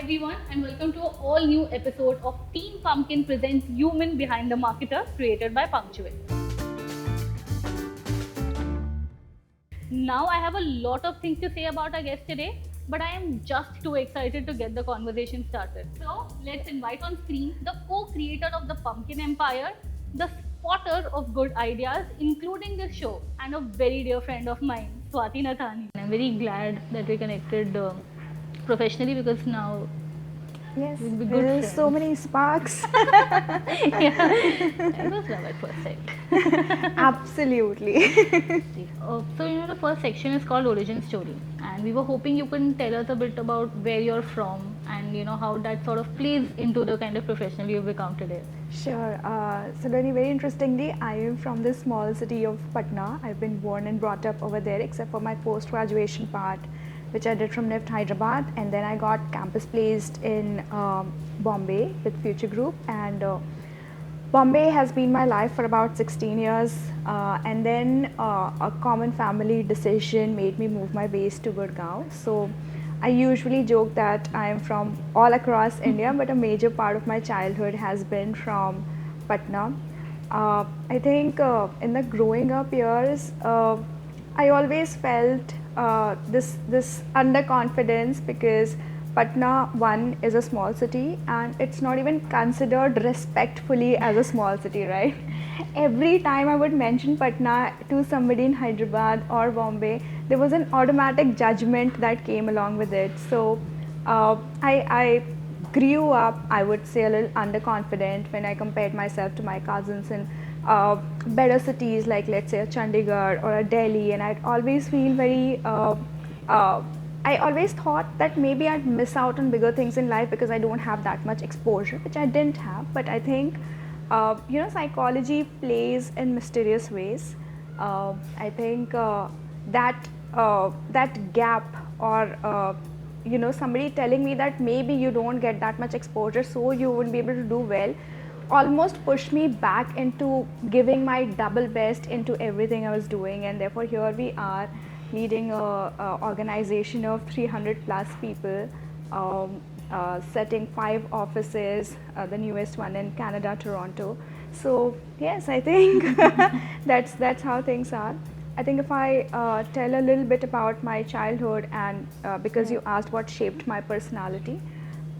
everyone, and welcome to an all new episode of Team Pumpkin presents Human Behind the Marketer, created by Punctuate. Now, I have a lot of things to say about our guest today, but I am just too excited to get the conversation started. So, let's invite on screen the co creator of the Pumpkin Empire, the spotter of good ideas, including this show, and a very dear friend of mine, Swati Nathani. I'm very glad that we connected professionally because now Yes, we'll be good there's friends. so many sparks. Yeah, it was love at first sight. Absolutely. So the first section is called Origin Story, and we were hoping you can tell us a bit about where you're from and how that sort of plays into the kind of professional you've become today. Sure. So very interestingly, I am from the small city of Patna. I've been born and brought up over there, except for my post-graduation part, which I did from NIFT Hyderabad, and then I got campus placed in Bombay with Future Group, and Bombay has been my life for about 16 years, and then a common family decision made me move my base to Gurgaon. So I usually joke that I am from all across India, but a major part of my childhood has been from Patna. I think in the growing up years, I always felt this underconfidence because Patna, one, is a small city and it's not even considered respectfully as a small city, right? Every time I would mention Patna to somebody in Hyderabad or Bombay, there was an automatic judgment that came along with it. So I grew up, I would say, a little underconfident when I compared myself to my cousins in better cities like, let's say, a Chandigarh or a Delhi, and I'd always feel very I always thought that maybe I'd miss out on bigger things in life because I don't have that much exposure, which I didn't have. But I think, psychology plays in mysterious ways. I think that gap or somebody telling me that maybe you don't get that much exposure, so you wouldn't be able to do well, almost pushed me back into giving my double best into everything I was doing, and therefore here we are leading a organization of 300 plus people, setting 5 offices, the newest one in Canada, Toronto. So yes, I think that's how things are. I think if I tell a little bit about my childhood, and because you asked what shaped my personality,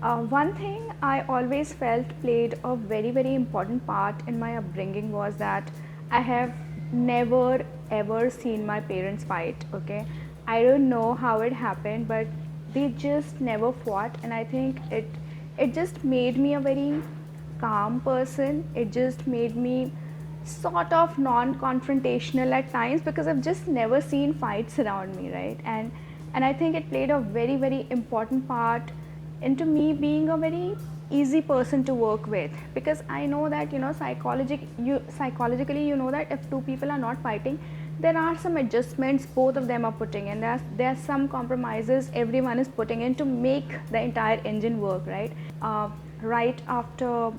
one thing I always felt played a very important part in my upbringing was that I have never ever seen my parents fight. Okay, I don't know how it happened, but they just never fought, and I think it just made me a very calm person. It just made me sort of non-confrontational at times because I've just never seen fights around me, right? And I think it played a very important part into me being a very easy person to work with, because I know that psychologically you know that if two people are not fighting, there are some adjustments both of them are putting, and there's some compromises everyone is putting in to make the entire engine work, right? Right after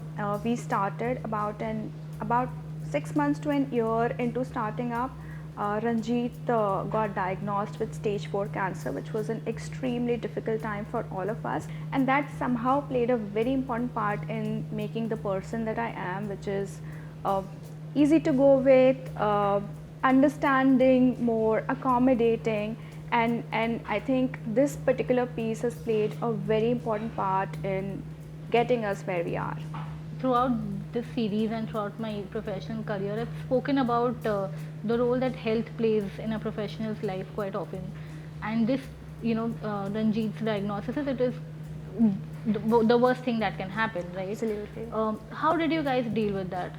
we started, about 6 months to an year into starting up, Ranjit got diagnosed with stage 4 cancer, which was an extremely difficult time for all of us, and that somehow played a very important part in making the person that I am, which is easy to go with, understanding, more accommodating, and I think this particular piece has played a very important part in getting us where we are. Throughout this series and throughout my professional career, I've spoken about the role that health plays in a professional's life quite often. And this, Ranjit's diagnosis, it is the worst thing that can happen, right? Absolutely. How did you guys deal with that?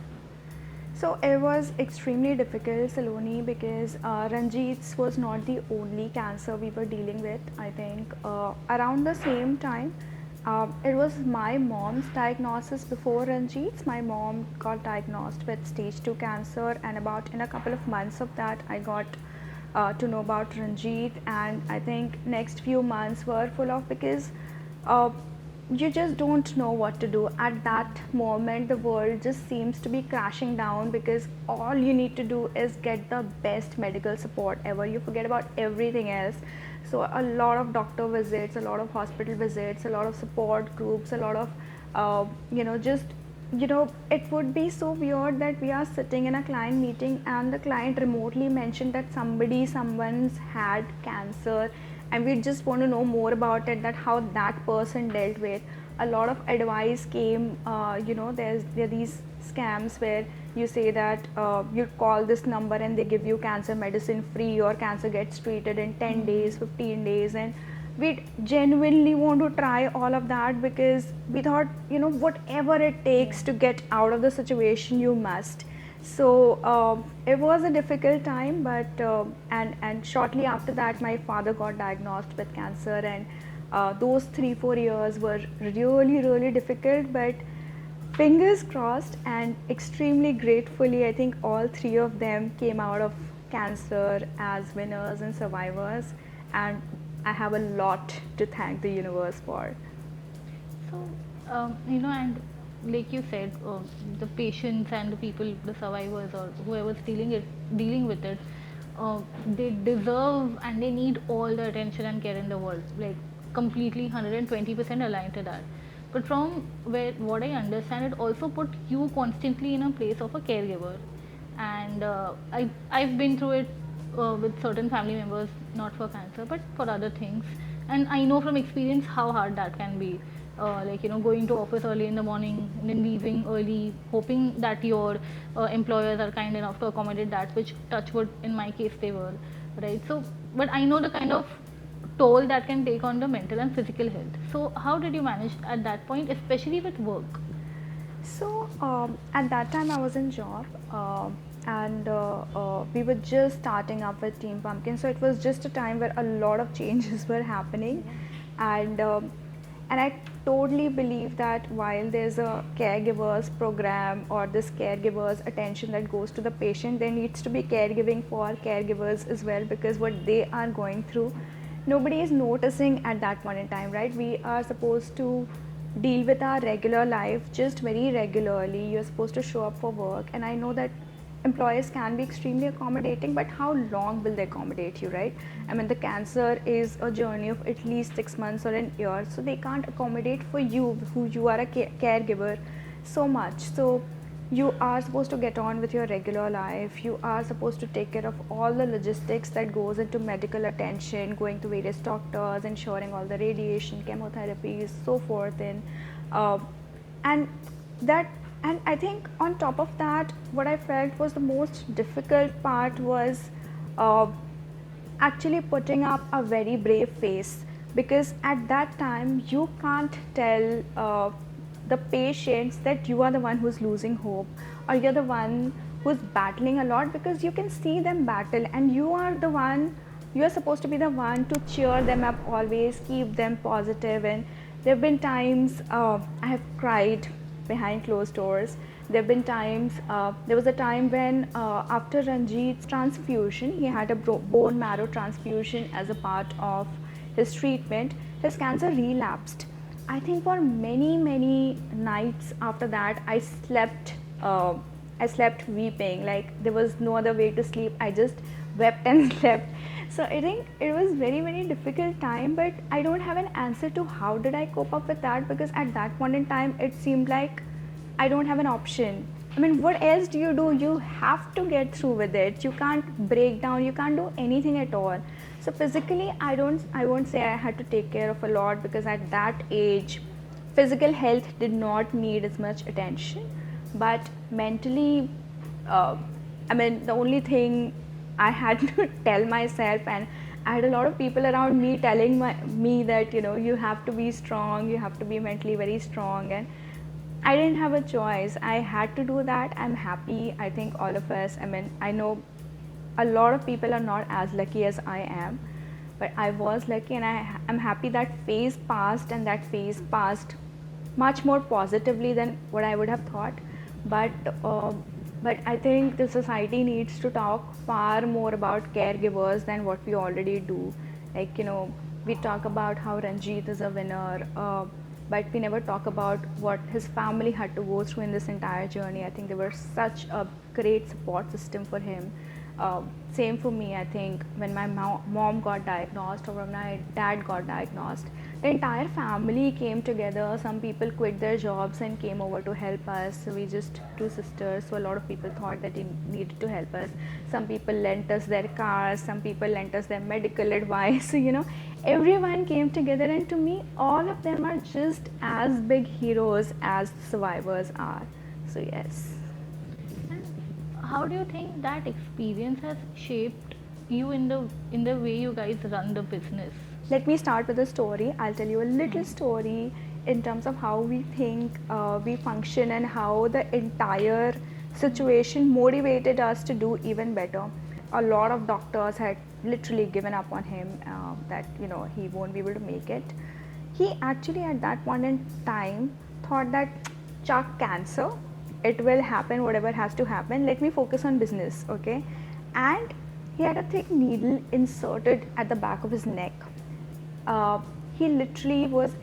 So it was extremely difficult, Saloni, because Ranjit's was not the only cancer we were dealing with. I think around the same time, it was my mom's diagnosis before Ranjit's. My mom got diagnosed with stage 2 cancer, and about in a couple of months of that, I got to know about Ranjit. And I think next few months were full of, because you just don't know what to do at that moment. The world just seems to be crashing down because all you need to do is get the best medical support ever. You forget about everything else. So a lot of doctor visits, a lot of hospital visits, a lot of support groups, a lot of just it would be so weird that we are sitting in a client meeting and the client remotely mentioned that someone's had cancer, and we just want to know more about it, that how that person dealt with. A lot of advice came. There are these scams where you say that you call this number and they give you cancer medicine free, or cancer gets treated in 10 days, 15 days, and we genuinely want to try all of that because we thought, whatever it takes to get out of the situation, you must. So it was a difficult time, but and shortly after that, my father got diagnosed with cancer, and those 3-4 years were really really difficult. But fingers crossed, and extremely gratefully, I think all three of them came out of cancer as winners and survivors, and I have a lot to thank the universe for. So, and like you said, the patients and the people, the survivors or whoever's dealing with it, they deserve and they need all the attention and care in the world. Like completely 120% aligned to that. But from what I understand, it also put you constantly in a place of a caregiver, and I've been through it with certain family members, not for cancer but for other things, and I know from experience how hard that can be. Going to office early in the morning and then leaving early, hoping that your employers are kind enough to accommodate that, which touch wood in my case they were, right? So, but I know the kind of toll that can take on the mental and physical health. So how did you manage at that point, especially with work? So at that time I was in job, and we were just starting up with Team Pumpkin. So it was just a time where a lot of changes were happening, and I totally believe that while there's a caregivers program or this caregivers attention that goes to the patient, there needs to be caregiving for caregivers as well, because what they are going through, nobody is noticing at that point in time, right? We are supposed to deal with our regular life just very regularly. You're supposed to show up for work, and I know that employers can be extremely accommodating, but how long will they accommodate you, right? I mean, the cancer is a journey of at least 6 months or an year, so they can't accommodate for you, who you are a caregiver, so much. So you are supposed to get on with your regular life. You are supposed to take care of all the logistics that goes into medical attention, going to various doctors, ensuring all the radiation, chemotherapies, so forth, uh, and that and I think on top of that, what I felt was the most difficult part was uh, actually putting up a very brave face, because at that time you can't tell the patients that you are the one who's losing hope, or you're the one who's battling a lot, because you can see them battle and you're supposed to be the one to cheer them up always, keep them positive. And there have been times I have cried behind closed doors. There have been times, there was a time when after Ranjit's transfusion, he had a bone marrow transfusion as a part of his treatment, his cancer relapsed. I think for many, many nights after that, I slept weeping. Like there was no other way to sleep. I just wept and slept. So I think it was very, very difficult time, but I don't have an answer to how did I cope up with that, because at that point in time, it seemed like I don't have an option. I mean, what else do? You have to get through with it. You can't break down. You can't do anything at all. So physically, I won't say I had to take care of a lot, because at that age, physical health did not need as much attention. But mentally, I mean, the only thing I had to tell myself, and I had a lot of people around me telling me that you have to be strong, you have to be mentally very strong, and I didn't have a choice. I had to do that. I'm happy. I think all of us, I mean, I know a lot of people are not as lucky as I am, but I was lucky, and I'm happy that phase passed, and that phase passed much more positively than what I would have thought. But but I think the society needs to talk far more about caregivers than what we already do. Like we talk about how Ranjit is a winner, but we never talk about what his family had to go through in this entire journey. I think they were such a great support system for him. Same for me, I think, when my mom got diagnosed or when my dad got diagnosed, the entire family came together. Some people quit their jobs and came over to help us. So we just two sisters, so a lot of people thought that they needed to help us. Some people lent us their cars, some people lent us their medical advice. So, everyone came together, and to me, all of them are just as big heroes as survivors are. So, yes. How do you think that experience has shaped you in the way you guys run the business? Let me start with a story. I'll tell you a little story in terms of how we think, we function, and how the entire situation motivated us to do even better. A lot of doctors had literally given up on him, that he won't be able to make it. He actually at that point in time thought that chuck cancer, it will happen, whatever has to happen, let me focus on business, okay? And he had a thick needle inserted at the back of his neck. He literally was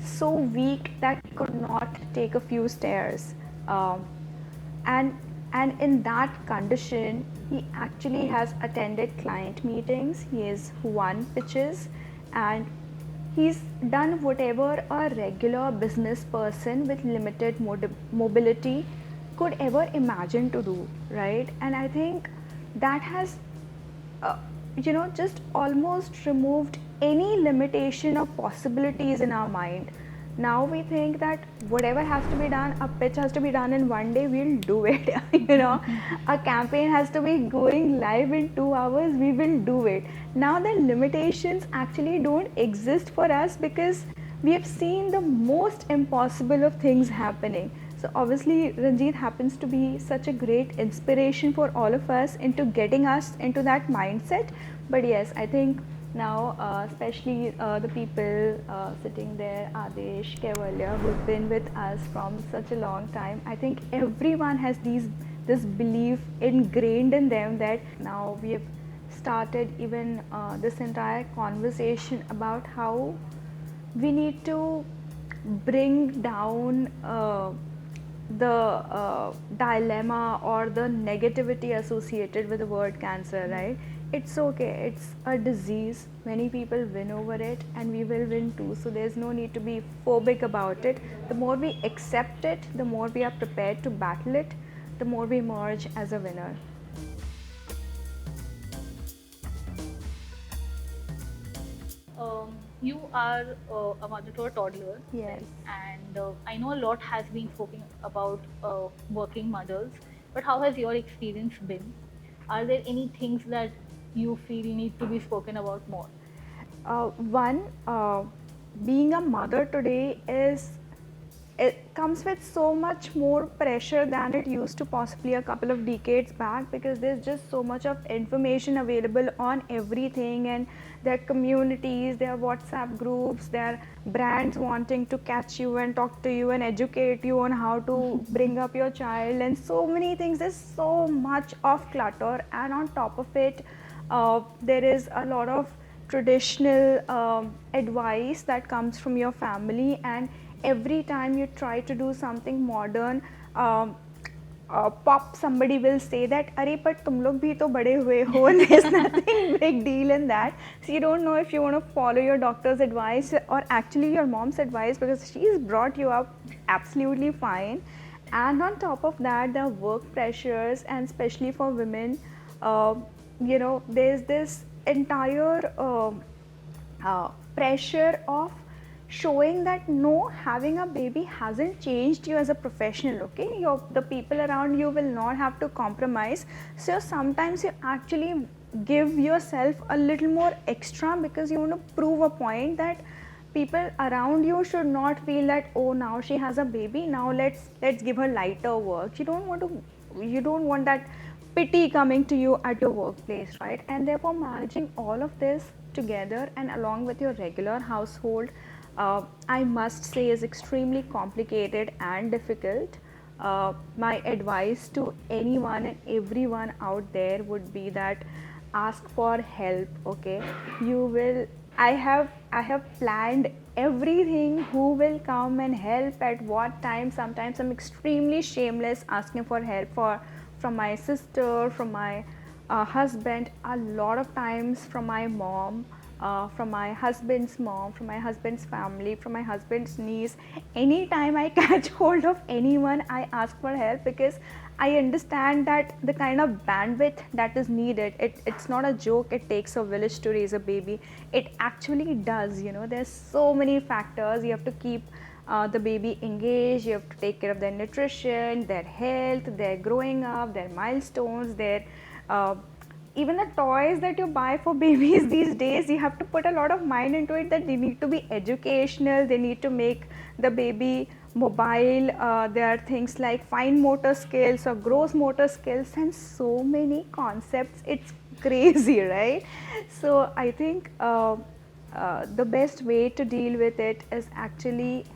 so weak that he could not take a few stairs. And in that condition, he actually has attended client meetings, he has won pitches, and he's done whatever a regular business person with limited mobility could ever imagine to do, right? And I think that has just almost removed any limitation of possibilities in our mind. Now we think that whatever has to be done, a pitch has to be done in one day, we'll do it. A campaign has to be going live in 2 hours, we will do it. Now the limitations actually don't exist for us because we have seen the most impossible of things happening. So obviously Ranjit happens to be such a great inspiration for all of us into getting us into that mindset. But yes, I think now, especially the people sitting there, Adesh, Kevalya, who've been with us from such a long time, I think everyone has this belief ingrained in them that now we have started even this entire conversation about how we need to bring down the dilemma or the negativity associated with the word cancer, right? It's okay, it's a disease, many people win over it and we will win too, so there's no need to be phobic about it. The more we accept it, the more we are prepared to battle it, the more we emerge as a winner. You are a mother to a toddler. Yes. And I know a lot has been spoken about working mothers, but how has your experience been? Are there any things that you feel need to be spoken about more? One, being a mother today it comes with so much more pressure than it used to possibly a couple of decades back, because there's just so much of information available on everything, and there are communities, there are WhatsApp groups, there are brands wanting to catch you and talk to you and educate you on how to bring up your child, and so many things. There's so much of clutter, and on top of it there is a lot of traditional advice that comes from your family, and every time you try to do something modern, pop somebody will say that अरे but तुम लोग भी तो बड़े हुए हो, there's nothing big deal in that. So you don't know if you want to follow your doctor's advice or actually your mom's advice, because she's brought you up absolutely fine. And on top of that, the work pressures, and especially for women, there's this entire pressure of showing that no, having a baby hasn't changed you as a professional, okay? The people around you will not have to compromise. So sometimes you actually give yourself a little more extra because you want to prove a point that people around you should not feel that, oh, now she has a baby, now let's give her lighter work. You don't want that pity coming to you at your workplace, right? And therefore managing all of this together and along with your regular household, I must say, is extremely complicated and difficult. My advice to anyone and everyone out there would be that ask for help, okay? I have planned everything, who will come and help at what time. Sometimes I'm extremely shameless asking for help from my sister, from my husband, a lot of times from my mom, from my husband's mom, from my husband's family, from my husband's niece. Anytime I catch hold of anyone, I ask for help because I understand that the kind of bandwidth that is needed, it's not a joke, it takes a village to raise a baby. It actually does, you know, there's so many factors. You have to keep the baby engaged, you have to take care of their nutrition, their health, their growing up, their milestones, their uh, even the toys that you buy for babies these days, you have to put a lot of mind into it, that they need to be educational, they need to make the baby mobile. There are things like fine motor skills or gross motor skills and so many concepts. It's crazy, right? So I think the best way to deal with it is actually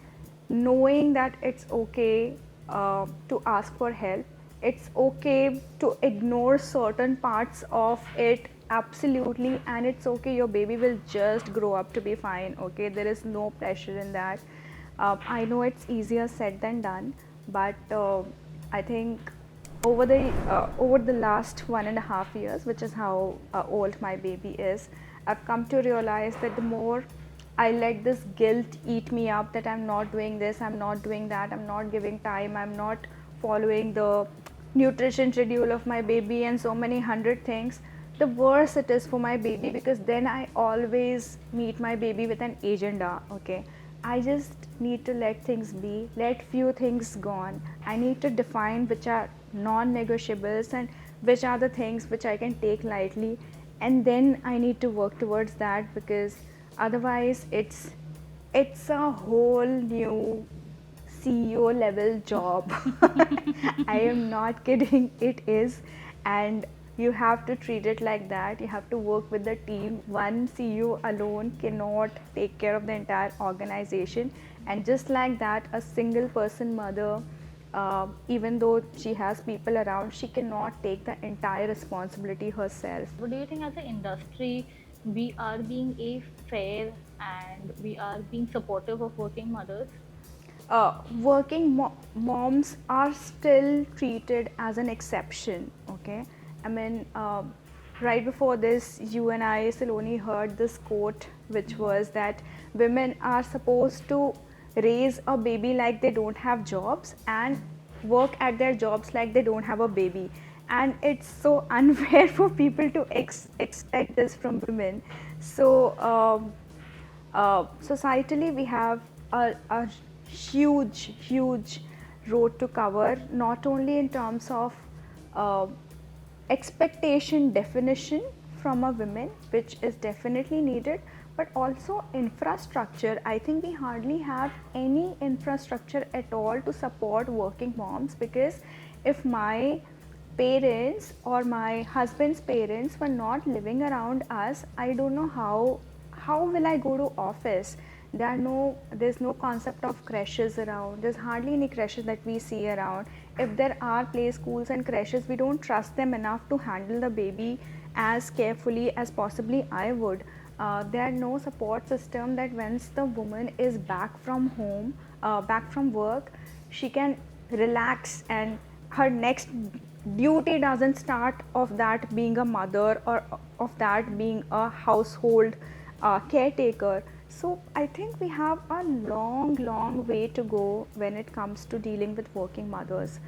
knowing that it's okay to ask for help. It's okay to ignore certain parts of it, absolutely, and it's okay. Your baby will just grow up to be fine. Okay, there is no pressure in that. I know it's easier said than done, but I think over the last 1.5 years, which is how old my baby is, I've come to realize that the more I let this guilt eat me up, that I'm not doing this, I'm not doing that, I'm not giving time, I'm not following the nutrition schedule of my baby and so many hundred things, the worse it is for my baby, because then I always meet my baby with an agenda. Okay, I just need to let things be, let few things gone. I need to define which are non-negotiables and which are the things which I can take lightly, and then I need to work towards that, because otherwise it's a whole new CEO level job. I am not kidding, it is. And you have to treat it like that. You have to work with the team. One CEO alone cannot take care of the entire organization. And just like that, a single person mother, even though she has people around, she cannot take the entire responsibility herself. What do you think as an industry we are being a fair and we are being supportive of working mothers? Moms are still treated as an exception. Okay, I mean, right before this, you and I, Saloni, heard this quote, which was that women are supposed to raise a baby like they don't have jobs and work at their jobs like they don't have a baby. And it's so unfair for people to expect this from women. So societally, we have a huge road to cover, not only in terms of uh, expectation definition from a woman, which is definitely needed, but also infrastructure. I think we hardly have any infrastructure at all to support working moms, because if my parents or my husband's parents were not living around us, I don't know how will I go to office. There's no concept of creches around. There's hardly any creches that we see around. If there are play schools and creches, we don't trust them enough to handle the baby as carefully as possibly I would. There are no support system that once the woman is back from home, back from work, she can relax, and her next duty doesn't start of that being a mother or of that being a household caretaker. So I think we have a long way to go when it comes to dealing with working mothers.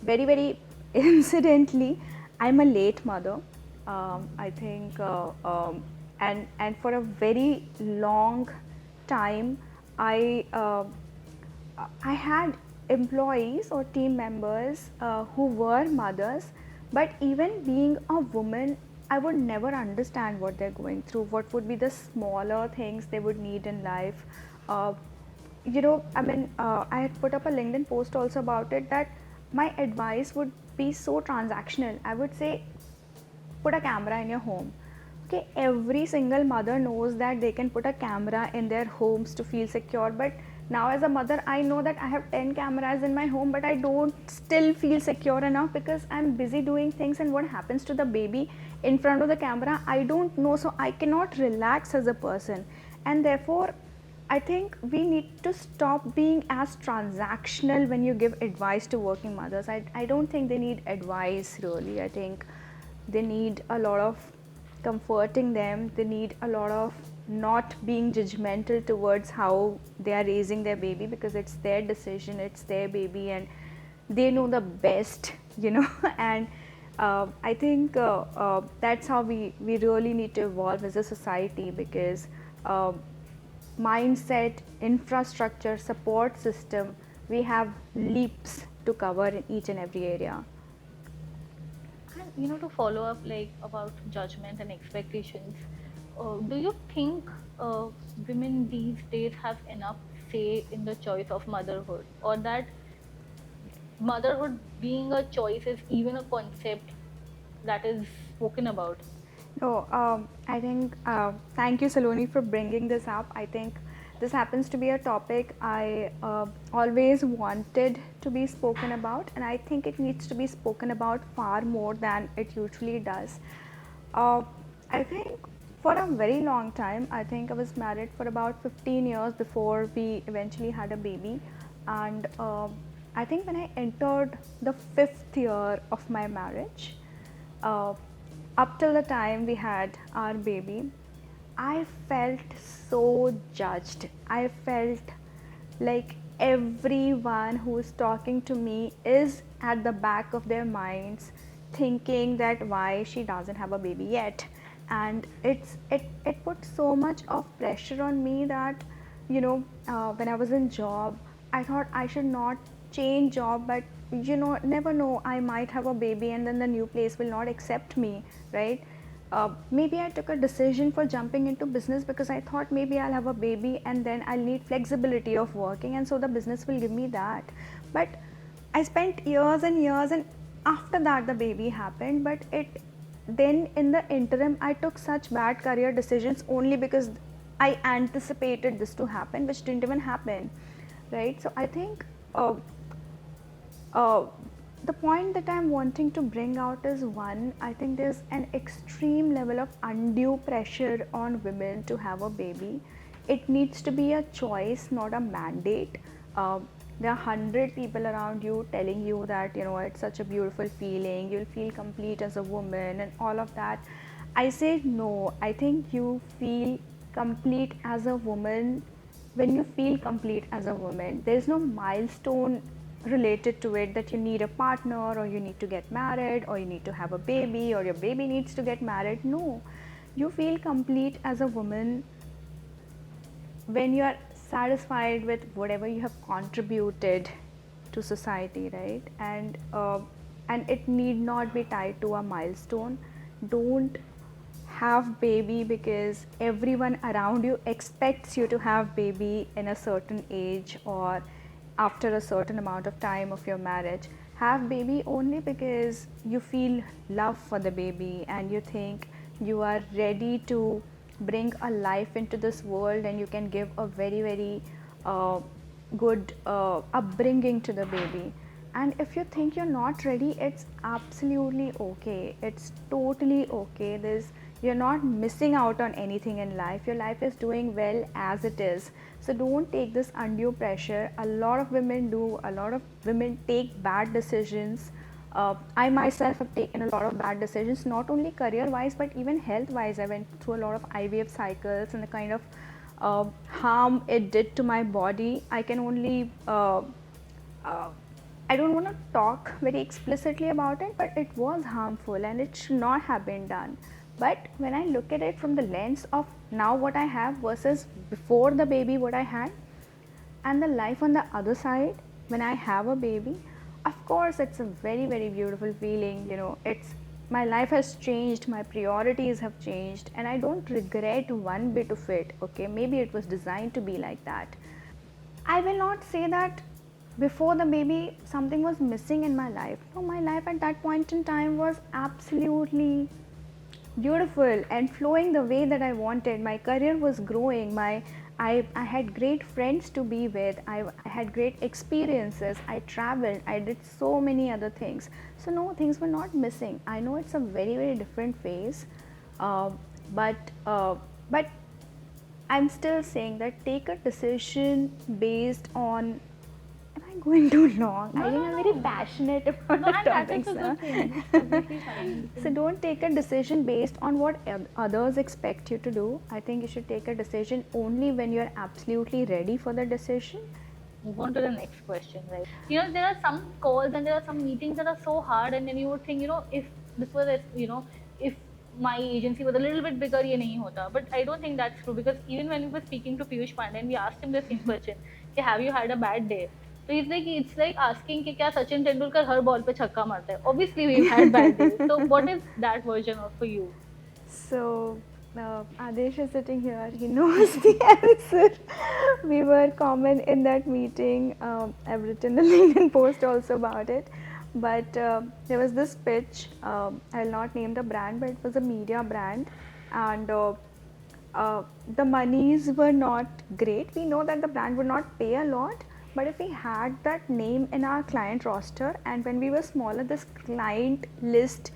Very incidentally, I'm a late mother. I think, and for a very long time, I I had employees or team members who were mothers, but even being a woman, I would never understand what they're going through, what would be the smaller things they would need in life. Uh, I had put up a LinkedIn post also about it, that my advice would be so transactional. I would say, put a camera in your home. Okay, every single mother knows that they can put a camera in their homes to feel secure, but now as a mother, I know that I have 10 cameras in my home, but I don't still feel secure enough because I'm busy doing things, and what happens to the baby in front of the camera, I don't know. So I cannot relax as a person, and therefore I think we need to stop being as transactional when you give advice to working mothers. I don't think they need advice really. I think They need a lot of comforting them. They need a lot of not being judgmental towards how they are raising their baby, because it's their decision, it's their baby, and they know the best, and I think that's how we really need to evolve as a society, because uh, mindset, infrastructure, support system, we have leaps to cover in each and every area. And to follow up like about judgment and expectations, do you think women these days have enough say in the choice of motherhood, or that motherhood being a choice is even a concept that is spoken about? No, I think, thank you, Saloni, for bringing this up. I think this happens to be a topic I always wanted to be spoken about, and I think it needs to be spoken about far more than it usually does. Uh, I think for a very long time, I think I was married for about 15 years before we eventually had a baby. And I think when I entered the 5th year of my marriage, uh, up till the time we had our baby, I felt so judged. I felt like everyone who is talking to me is at the back of their minds thinking that why she doesn't have a baby yet. And it put so much of pressure on me that, when I was in job, I thought I should not change job, but never know, I might have a baby and then the new place will not accept me, right? Maybe I took a decision for jumping into business because I thought maybe I'll have a baby and then I'll need flexibility of working, and so the business will give me that. But I spent years and years, and after that the baby happened. But then in the interim, I took such bad career decisions only because I anticipated this to happen, which didn't even happen, right? So I think uh, the point that I'm wanting to bring out is, one, I think there's an extreme level of undue pressure on women to have a baby. It needs to be a choice, not a mandate. There are 100 people around you telling you that, it's such a beautiful feeling, you'll feel complete as a woman, and all of that. I say no. I think you feel complete as a woman when you feel complete as a woman. There's no milestone related to it that you need a partner, or you need to get married, or you need to have a baby, or your baby needs to get married. No, you feel complete as a woman when you are satisfied with whatever you have contributed to society, right? And it need not be tied to a milestone. Don't have baby because everyone around you expects you to have baby in a certain age or after a certain amount of time of your marriage. Have baby only because you feel love for the baby and you think you are ready to bring a life into this world, and you can give a very very uh, good upbringing to the baby. And if you think you're not ready, it's absolutely okay, it's totally okay. You're not missing out on anything in life. Your life is doing well as it is. So don't take this undue pressure. A lot of women do, a lot of women take bad decisions. I myself have taken a lot of bad decisions, not only career wise but even health wise. I went through a lot of IVF cycles, and the kind of harm it did to my body, I can only uh, I don't want to talk very explicitly about it, but it was harmful and it should not have been done. But when I look at it from the lens of now what I have versus before the baby what I had, and the life on the other side when I have a baby, of course it's a very very beautiful feeling. It's my life has changed, my priorities have changed, and I don't regret one bit of it. Okay, maybe it was designed to be like that. I will not say that before the baby something was missing in my life. No, my life at that point in time was absolutely beautiful and flowing the way that I wanted. My career was growing. I had great friends to be with. I had great experiences. I traveled. I did so many other things. So no, things were not missing. I know it's a very very different phase, uh, but I'm still saying that take a decision based on, am I I going too long? No, I think no, I'm very no. passionate about No, the and that is topics. a good thing. It's completely fine. So don't take a decision based on what others expect you to do. I think you should take a decision only when you're absolutely ready for the decision. Move on to the next question, right? There are some calls and there are some meetings that are so hard, and then you would think, if this was, if my agency was a little bit bigger, ye nahi hota. But I don't think that's true, because even when we were speaking to Piyush Pandey and we asked him the same question, have you had a bad day? So it's like asking कि क्या सचिन तेंदुलकर हर ball पे छक्का मारता है. Obviously, we've had bad days. So what is that version of for you? So Adesh is sitting here. He knows the answer. We were common in that meeting. I've written a LinkedIn post also about it. But there was this pitch. I'll not name the brand, but it was a media brand, and the monies were not great. We know that the brand would not pay a lot, but if we had that name in our client roster, and when we were smaller, this client list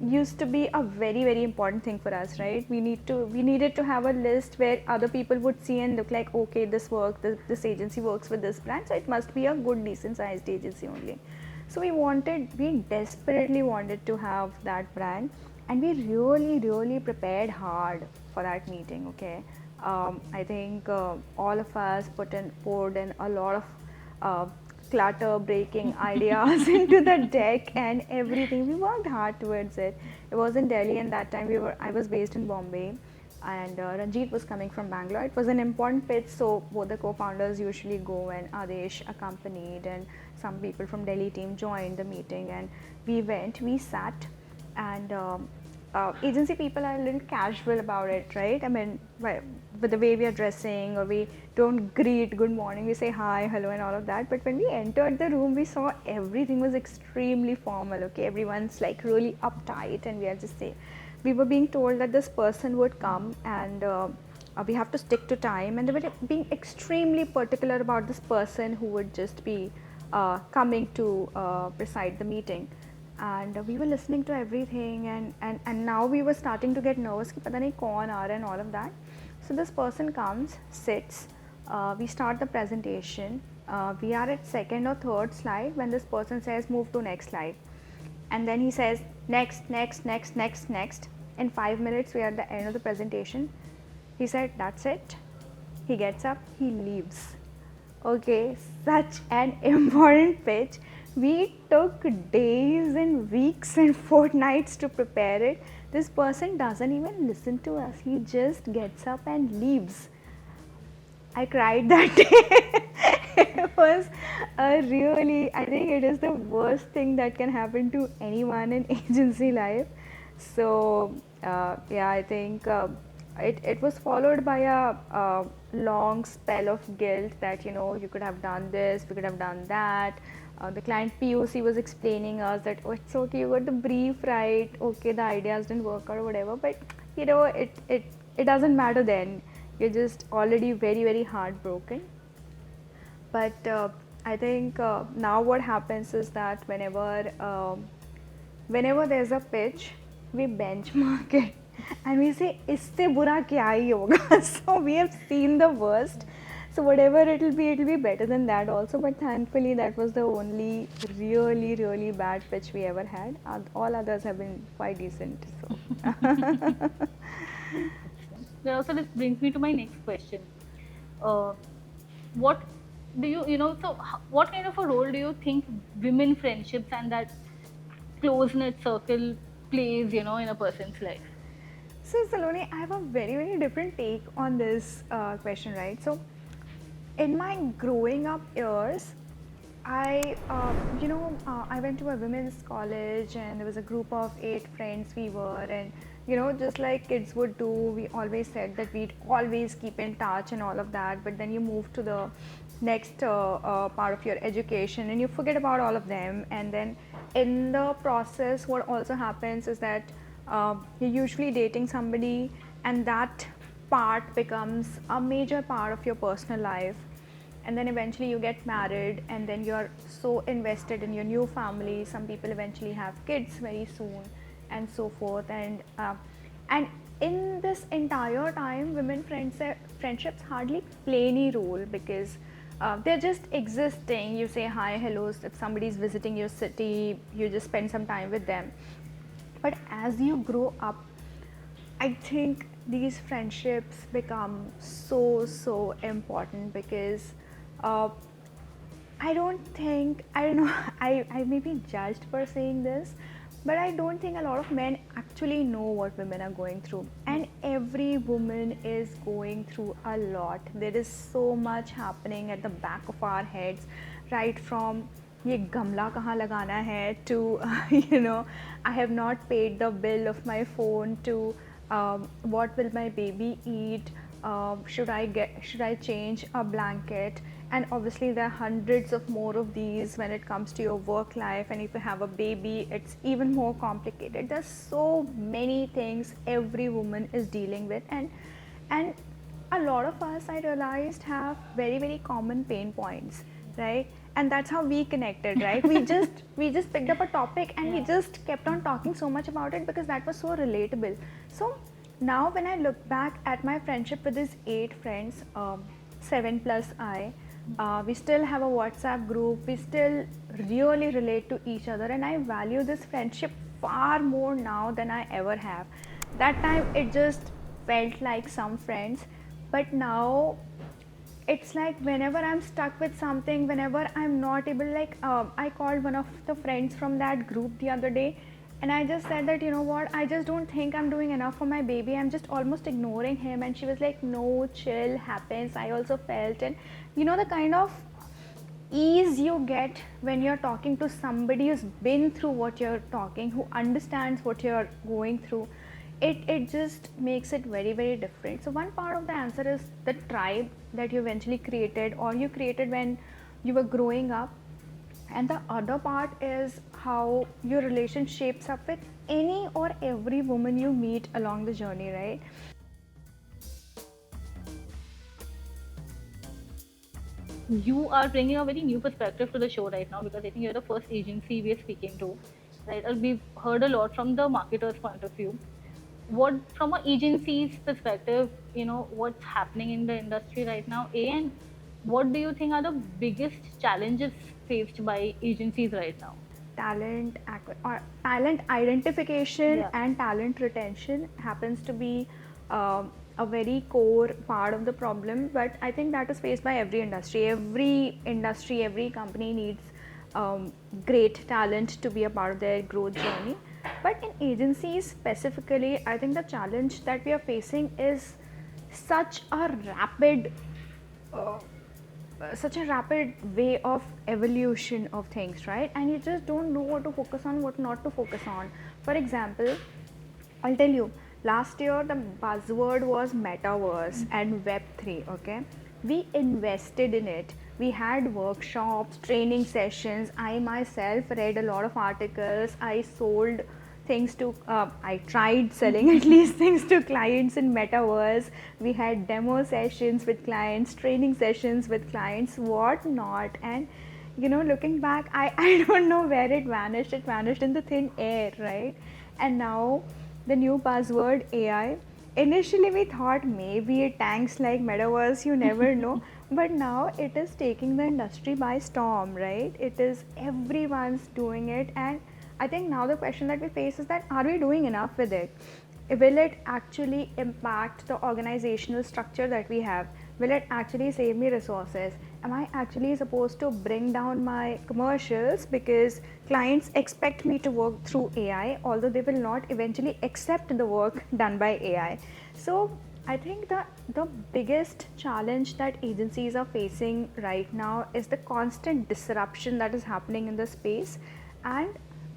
used to be a very important thing for us, right? We needed to have a list where other people would see and look like, okay, this agency works with this brand, so it must be a good decent sized agency only. So we desperately wanted to have that brand, and we really prepared hard for that meeting. Okay, I think all of us poured in a lot of clutter breaking ideas into the deck and everything. We worked hard towards it. It was in Delhi, and that time I was based in Bombay, and Ranjit was coming from Bangalore. It was an important pitch, so both the co-founders usually go, and Adesh accompanied, and some people from Delhi team joined the meeting, and we sat, and agency people are a little casual about it, right? I mean, with the way we are dressing, or we don't greet good morning, we say hi, hello, and all of that. But when we entered the room, we saw everything was extremely formal. Okay, everyone's like really uptight, and we were being told that this person would come, and we have to stick to time, and they were being extremely particular about this person who would just be coming to preside the meeting. And we were listening to everything, and now we were starting to get nervous कि पता नहीं कौन आ रहा है and all of that. So this person comes, sits, we start the presentation, we are at second or third slide when this person says move to next slide, and then he says next. In 5 minutes we are at the end of the presentation. He said that's it. He gets up, he leaves. Okay, such an important pitch. We took days and weeks and fortnights to prepare it. This person doesn't even listen to us. He just gets up and leaves. I cried that day. It was I think it is the worst thing that can happen to anyone in agency life. So, yeah, I think it was followed by a long spell of guilt that, you could have done this, we could have done that. The client POC was explaining us that, oh, it's okay, you got the brief right, okay, the ideas didn't work out or whatever, but it doesn't matter then. You're just already very heartbroken. But I think now what happens is that whenever there's a pitch, we benchmark it and we say, "Isse bura kya hi hoga?" So we have seen the worst. So whatever it'll be better than that also. But thankfully, that was the only really bad pitch we ever had. All others have been quite decent. So. So this brings me to my next question. What do what kind of a role do you think women friendships and that close knit circle plays, in a person's life? So Saloni, I have a very different take on this question, right? So in my growing up years, I went to a women's college, and there was a group of 8 friends we were, and just like kids would do, we always said that we'd always keep in touch and all of that. But then you move to the next part of your education, and you forget about all of them. And then in the process, what also happens is that you're usually dating somebody, and that part becomes a major part of your personal life. And then eventually you get married, and then you're so invested in your new family. Some people eventually have kids very soon, and so forth. And in this entire time, women friendships hardly play any role, because they're just existing. You say hi, hello. If somebody's visiting your city, you just spend some time with them. But as you grow up, I think these friendships become so important because uh, I don't know, I may be judged for saying this, but I don't think a lot of men actually know what women are going through. And every woman is going through a lot. There is so much happening at the back of our heads, right from ये गमला कहाँ लगाना है to you know, I have not paid the bill of my phone to what will my baby eat, should I change a blanket, and obviously there are hundreds of more of these when it comes to your work life, and if you have a baby it's even more complicated. There's so many things every woman is dealing with, and a lot of us, I realized, have very common pain points, right? And that's how we connected, right? We just picked up a topic and we just kept on talking so much about it because that was so relatable. So now when I look back at my friendship with these 8 friends, 7 plus I, we still have a WhatsApp group, we still really relate to each other, and I value this friendship far more now than I ever have. That time it just felt like some friends, but now it's like whenever I'm stuck with something, whenever I'm not able, like I called one of the friends from that group the other day, and I just said that, you know what, I just don't think I'm doing enough for my baby, I'm just almost ignoring him. And she was like, no, chill, happens, I also felt. And you know, the kind of ease you get when you're talking to somebody who's been through what you're talking, who understands what you're going through, it just makes it very different. So one part of the answer is the tribe that you eventually created, or you created when you were growing up, and the other part is how your relation shapes up with any or every woman you meet along the journey, right? You are bringing a very new perspective to the show right now, because I think you're the first agency we're speaking to, right? We've heard a lot from the marketer's point of view. What, from an agency's perspective, what's happening in the industry right now, and what do you think are the biggest challenges faced by agencies right now? Or talent identification Yeah. and talent retention happens to be a very core part of the problem, but I think that is faced by every industry, every company needs great talent to be a part of their growth journey. But in agencies specifically, I think the challenge that we are facing is such a rapid uh, such a rapid way of evolution of things, right? And you just don't know what to focus on, what not to focus on. For example, I'll tell you, last year the buzzword was metaverse and web3, okay? We invested in it. We had workshops, training sessions. I myself read a lot of articles. I sold things to I tried selling at least things to clients in metaverse. We had demo sessions with clients, training sessions with clients, what not. And you know, looking back, I don't know where it vanished. It vanished in the thin air, right? And now the new buzzword, AI. Initially we thought maybe it tanks like metaverse, you never know. But now it is taking the industry by storm, right? It is, everyone's doing it. And I think now the question that we face is that, are we doing enough with it? Will it actually impact the organizational structure that we have? Will it actually save me resources? Am I actually supposed to bring down my commercials because clients expect me to work through AI, although they will not eventually accept the work done by AI? So I think the biggest challenge that agencies are facing right now is the constant disruption that is happening in the space. And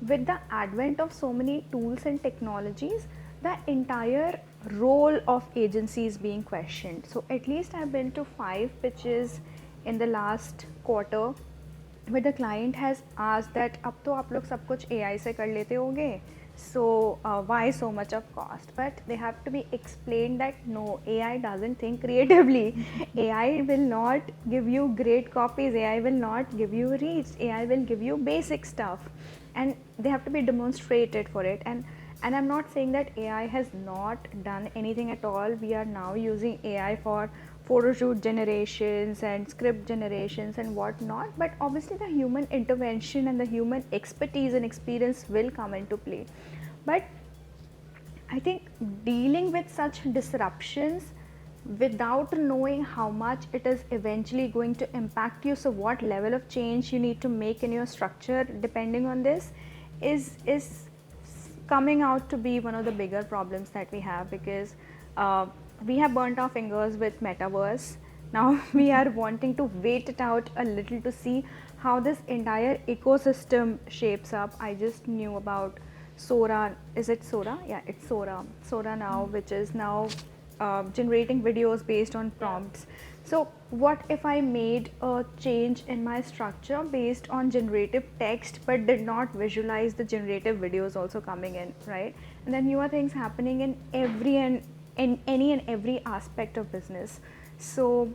with the advent of so many tools and technologies, the entire role of agencies being questioned. So at least I've been to 5 pitches in the last quarter where the client has asked that अब तो आप लोग सब कुछ AI से कर लेते होगे, so why so much of cost? But they have to be explained that no, AI doesn't think creatively. AI will not give you great copies, AI will not give you reach, AI will give you basic stuff, and they have to be demonstrated for it. And I'm not saying that AI has not done anything at all. We are now using AI for photo shoot generations and script generations and whatnot, but obviously the human intervention and the human expertise and experience will come into play. But I think dealing with such disruptions without knowing how much it is eventually going to impact you, so what level of change you need to make in your structure depending on this, is coming out to be one of the bigger problems that we have, because we have burnt our fingers with metaverse. Now we are wanting to wait it out a little to see how this entire ecosystem shapes up. I just knew about Sora. Is it Sora? Yeah, it's Sora. Sora now, which is now generating videos based on prompts. So what if I made a change in my structure based on generative text but did not visualize the generative videos also coming in, right? And then newer things happening in any and every aspect of business. So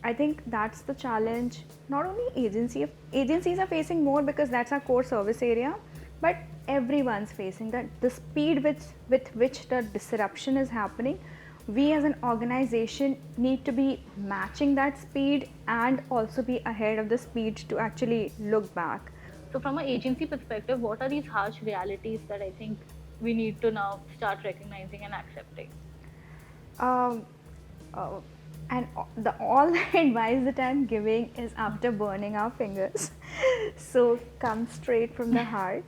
I think that's the challenge. Not only agencies are facing more because that's our core service area, but everyone's facing that. The speed with which the disruption is happening, we as an organization need to be matching that speed and also be ahead of the speed to actually look back. So from an agency perspective, what are these harsh realities that I think we need to now start recognizing and accepting? Um, and the all advice that I'm giving is after burning our fingers. So come straight from the heart.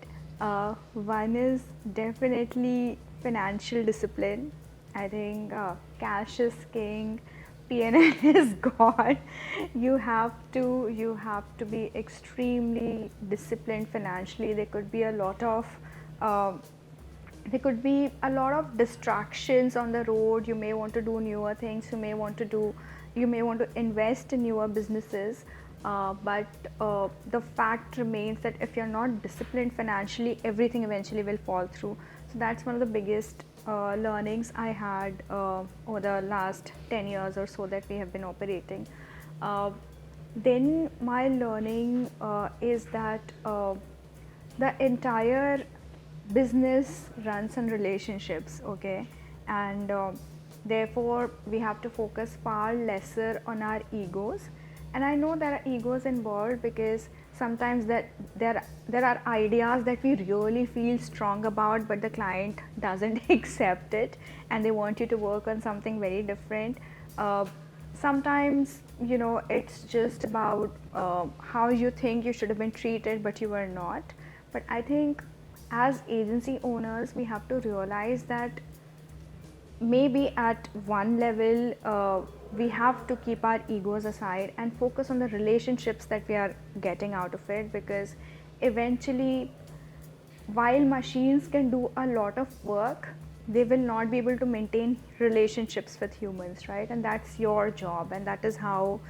One is definitely financial discipline. I think cash is king, PNL is God. You have to be extremely disciplined financially. There could be a lot of distractions on the road. You may want to do newer things. You may want to invest in newer businesses. But the fact remains that if you're not disciplined financially, everything eventually will fall through. So that's one of the biggest learnings I had over the last 10 years or so that we have been operating. Then my learning is that the entire business runs on relationships, okay? And therefore we have to focus far lesser on our egos. And I know there are egos involved because sometimes that there are ideas that we really feel strong about, but the client doesn't accept it and they want you to work on something very different. Sometimes, you know, it's just about how you think you should have been treated, but you were not. But I think as agency owners, we have to realize that maybe at one level we have to keep our egos aside and focus on the relationships that we are getting out of it, because eventually, while machines can do a lot of work, they will not be able to maintain relationships with humans, right? And that's your job, and that is how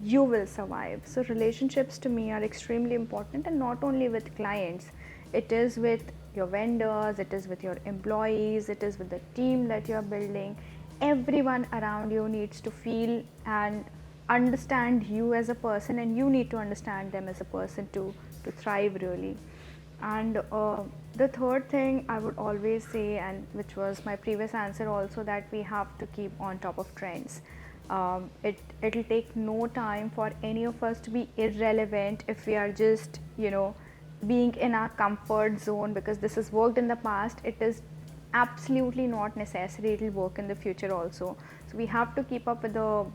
you will survive. So relationships to me are extremely important, and not only with clients, it is with your vendors, it is with your employees, it is with the team that you're building. Everyone around you needs to feel and understand you as a person, and you need to understand them as a person to thrive really. And the third thing I would always say, and which was my previous answer also, that we have to keep on top of trends. It'll take no time for any of us to be irrelevant if we are just, you know, being in our comfort zone because this has worked in the past. It is absolutely not necessary, it will work in the future also. So we have to keep up with the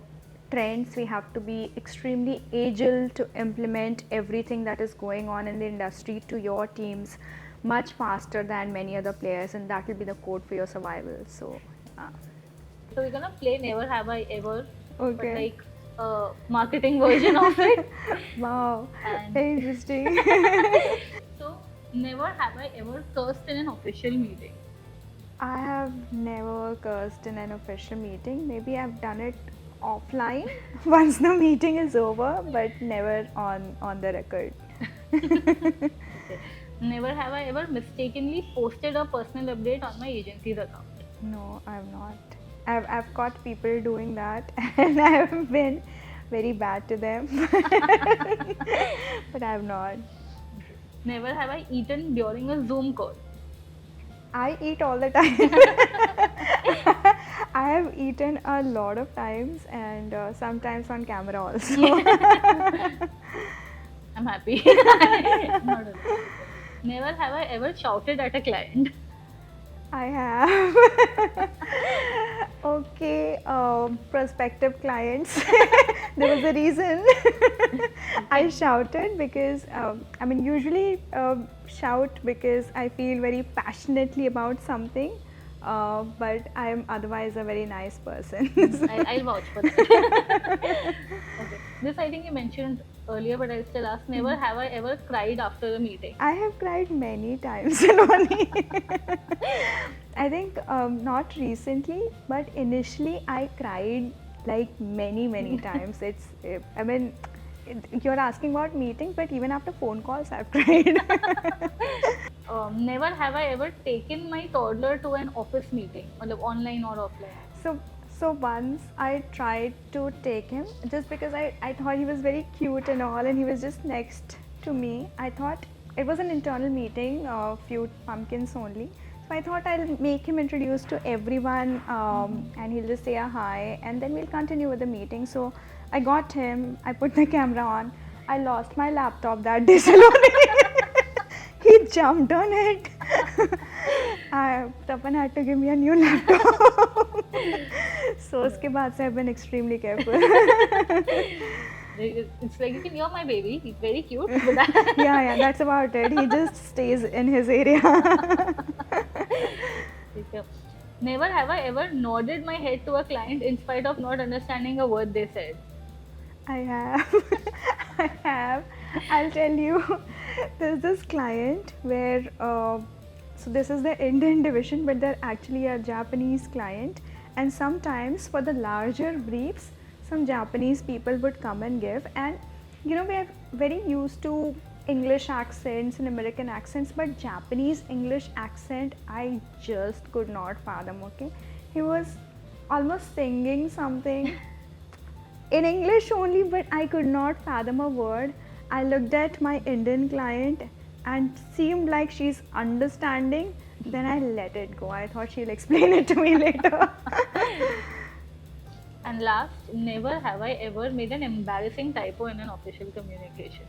trends. We have to be extremely agile to implement everything that is going on in the industry to your teams much faster than many other players, and that will be the code for your survival. So so we're gonna play Never Have I Ever, okay, but like a marketing version of it. Wow, And very interesting. so never have I ever cursed in an official meeting. I have never cursed in an official meeting. Maybe I've done it offline once the meeting is over, but never on the record. Okay. Never have I ever mistakenly posted a personal update on my agency's account. No, I've not. I've caught people doing that and I've been very bad to them. But I have not. Never have I eaten during a Zoom call. I eat all the time. I I have eaten a lot of times and sometimes on camera also. I'm happy. Not at all. Never have I ever shouted at a client. I have. Okay, prospective clients. There was a reason I shouted because I mean usually shout because I feel very passionately about something, but I am otherwise a very nice person. I'll vouch for that. Okay. This I think you mentioned earlier, but I'll still ask. Never have I ever cried after a meeting. I have cried many times, Saloni. I think not recently, but initially I cried like many times. I mean, you're asking about meetings, but even after phone calls, I've cried. Never have I ever taken my toddler to an office meeting, मतलब online or offline. So once I tried to take him just because I thought he was very cute and all, and he was just next to me. I thought it was an internal meeting, a few pumpkins only. So I thought I'll make him introduced to everyone, and he'll just say a hi, and then we'll continue with the meeting. So I got him. I put the camera on. I lost my laptop that day, Saloni. He jumped on it. Tapan had to give me a new laptop. So उसके बाद से I've been extremely careful. It's like, you're my baby. He's very cute. But Yeah, that's about it. He just stays in his area. Never have I ever nodded my head to a client in spite of not understanding a word they said. I have. I have. I'll tell you. There's this client where, so this is the Indian division, but they're actually a Japanese client. And sometimes for the larger briefs, some Japanese people would come and give. And we are very used to English accents and American accents, but Japanese English accent, I just could not fathom, okay? He was almost singing something in English only, but I could not fathom a word. I looked at my Indian client and seemed like she's understanding. Then I let it go. I thought she'll explain it to me later. And last, never have I ever made an embarrassing typo in an official communication.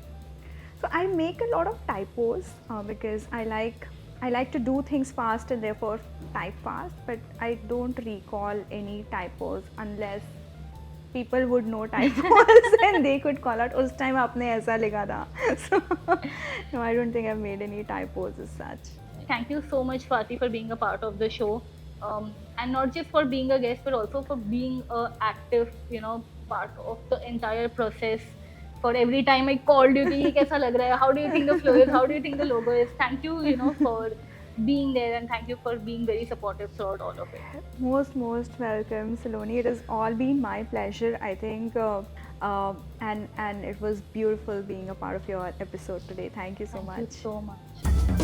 So I make a lot of typos because I like to do things fast and therefore type fast, but I don't recall any typos unless people would know typos and they could call out, उस time आपने ऐसा लिखा था. So no, I don't think I've made any typos as such. Thank you so much, Swati, for being a part of the show, and not just for being a guest, but also for being a active, part of the entire process. For every time I called you, कि कैसा लग रहा है? How do you think the flow is? How do you think the logo is? Thank you, for being there, and thank you for being very supportive throughout all of it. Most welcome, Saloni. It has all been my pleasure. I think, and it was beautiful being a part of your episode today. Thank you so much. Thank you so much.